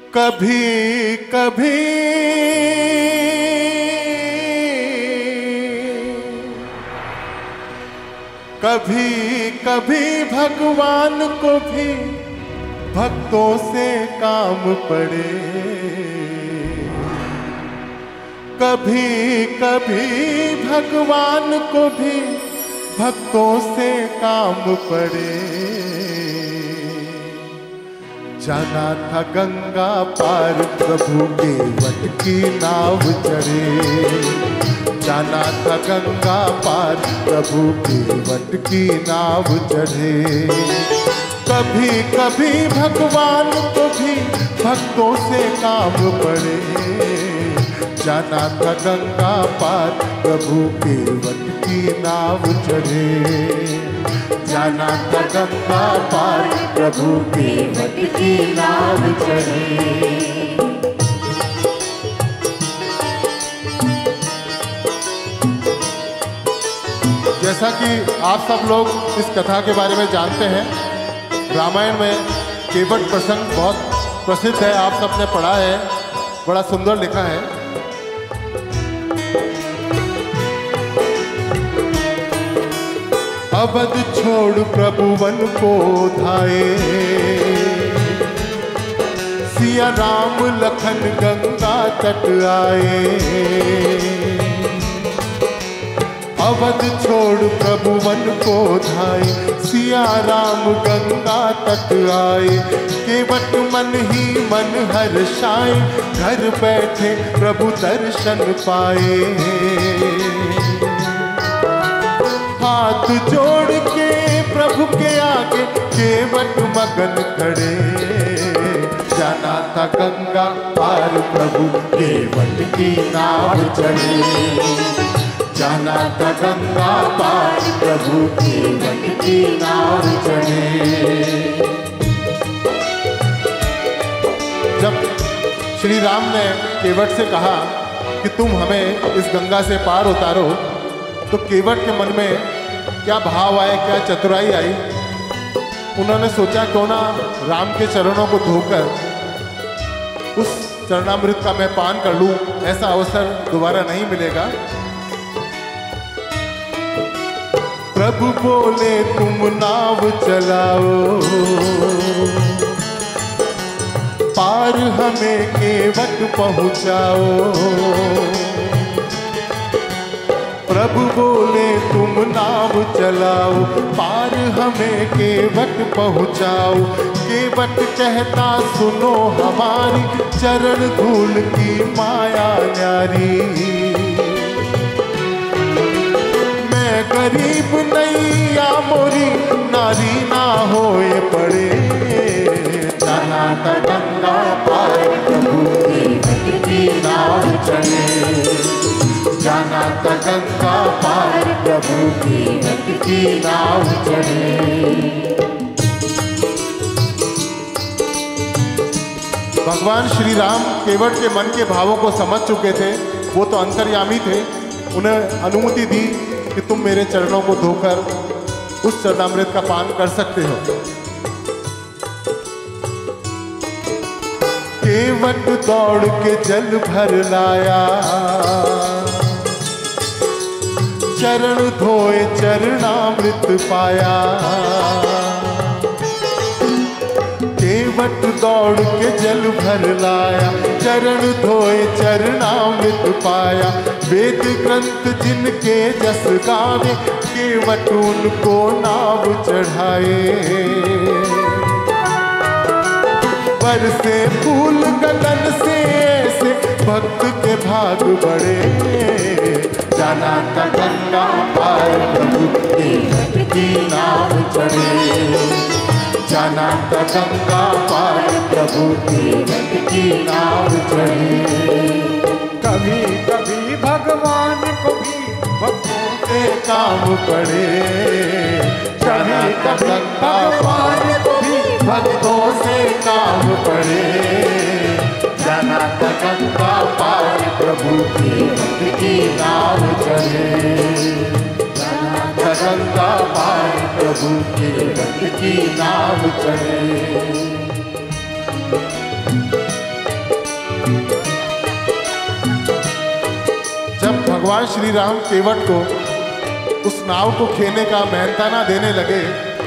कभी कभी कभी कभी भगवान को भी भक्तों से काम पड़े, कभी कभी भगवान को भी भक्तों से काम पड़े। जाना था गंगा पार प्रभु के वट की नाव चढ़े, जाना था गंगा पार प्रभु के वट की नाव चढ़े। कभी कभी भगवान को भी भक्तों से काम पड़े, जाना था गंगा पार प्रभु के वट की नाव चढ़े, जाना था गंगा पार प्रभु के वट की नाव चढ़े। जैसा कि आप सब लोग इस कथा के बारे में जानते हैं, रामायण में केवट प्रसंग बहुत प्रसिद्ध है, आप सबने पढ़ा है, बड़ा सुंदर लिखा है। अवध छोड़ प्रभु वन को धाए, सिया राम लखन गंगा तट आए। अवध छोड़ प्रभु वन को धाए, सिया राम गंगा तट आए। केवट मन ही मन हर्षाए, घर बैठे प्रभु दर्शन पाए। हाथ जोड़ के प्रभु के आगे केवट मगन खड़े, जाना था गंगा पार प्रभु केवट की नाव चढ़े, जाना था गंगा पार प्रभु केवट की नाव चढ़े। जब श्री राम ने केवट से कहा कि तुम हमें इस गंगा से पार उतारो, तो केवट के मन में क्या भाव आए, क्या चतुराई आई। उन्होंने सोचा क्यों ना राम के चरणों को धोकर उस चरणामृत का मैं पान कर लूं, ऐसा अवसर दोबारा नहीं मिलेगा। प्रभु बोले तुम नाव चलाओ, पार हमें केवट पहुंचाओ। प्रभु बोले तुम नाव चलाओ, पार हमें केवट पहुंचाओ। केवट कहता सुनो हमारी, चरण धूल की माया न्यारी। मैं गरीब नैया मोरी, नारी ना होए पड़े, जाना था गंगा पार प्रभु केवट की नाव चढ़े, जाना था गंगा पार प्रभु केवट की नाव चढ़े। भगवान श्री राम केवट के मन के भावों को समझ चुके थे, वो तो अंतर्यामी थे। उन्हें अनुमति दी कि तुम मेरे चरणों को धोकर उस चरणामृत का पान कर सकते हो। केवट दौड़ के जल भर लाया, चरण धोए चरणामृत पाया। केवट दौड़ के जल भर लाया, चरण धोए चरणामृत पाया। वेद ग्रंथ जिनके जस गावे, केवट उनको नाव चढ़ाए। बरसे फूल गगन से ऐसे भक्त के भाग बढ़े, जाना था गंगा पार प्रभु केवट की नाव चढ़े, जाना था गंगा पार प्रभु केवट की नाव चढ़े। कभी कभी भगवान को भी भक्तों से काम पड़े, कभी कभी भगवान को भी भक्तों से काम पड़े। जाना था गंगा पार प्रभु केवट की नाव चढ़े, जाना था गंगा पार प्रभु केवट की नाव चढ़े। भगवान श्री राम केवट को उस नाव को खेने का मेहनताना देने लगे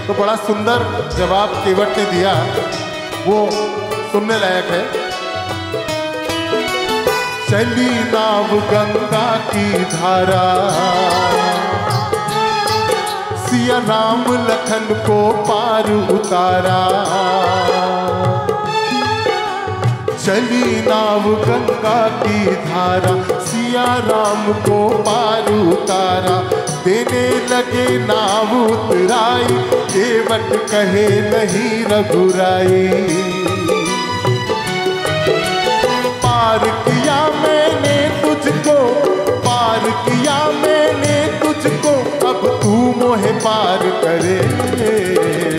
तो बड़ा सुंदर जवाब केवट ने दिया, वो सुनने लायक है। चली नाव गंगा की धारा, सिया राम लखन को पार उतारा। चली नाव गंगा की धारा, सिया राम को पार उतारा। देने लगे नाव उतराई, केवट कहे नहीं रघुराई। पार किया मैंने तुझको, पार किया मैंने तुझको, अब तू मोहे पार करे।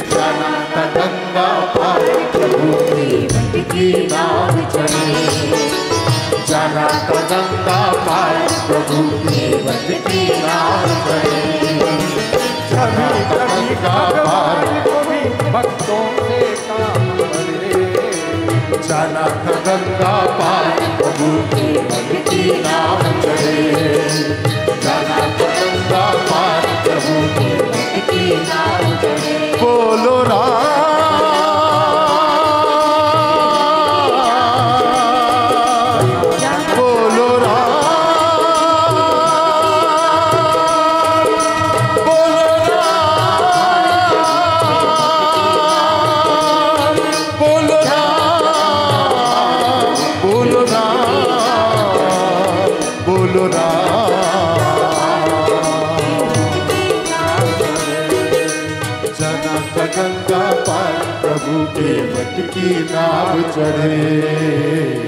जाना था गंगा पार प्रभु केवट की नाव चढ़े। जाना था गंगा पार प्रभु केवट की नाव चढ़े। कभी कभी भगवान को भी भक्तों से काम पड़े। जाना था गंगा पार प्रभु केवट की नाव चढ़े। जाना था गंगा पार प्रभु केवट की नाव चढ़े। बोलो राम, बोलो राम, बोलो राम, बोलो राम, बोलो राम, बोलो राम। जाना था गंगा पार प्रभु केवट की नाव चढ़े।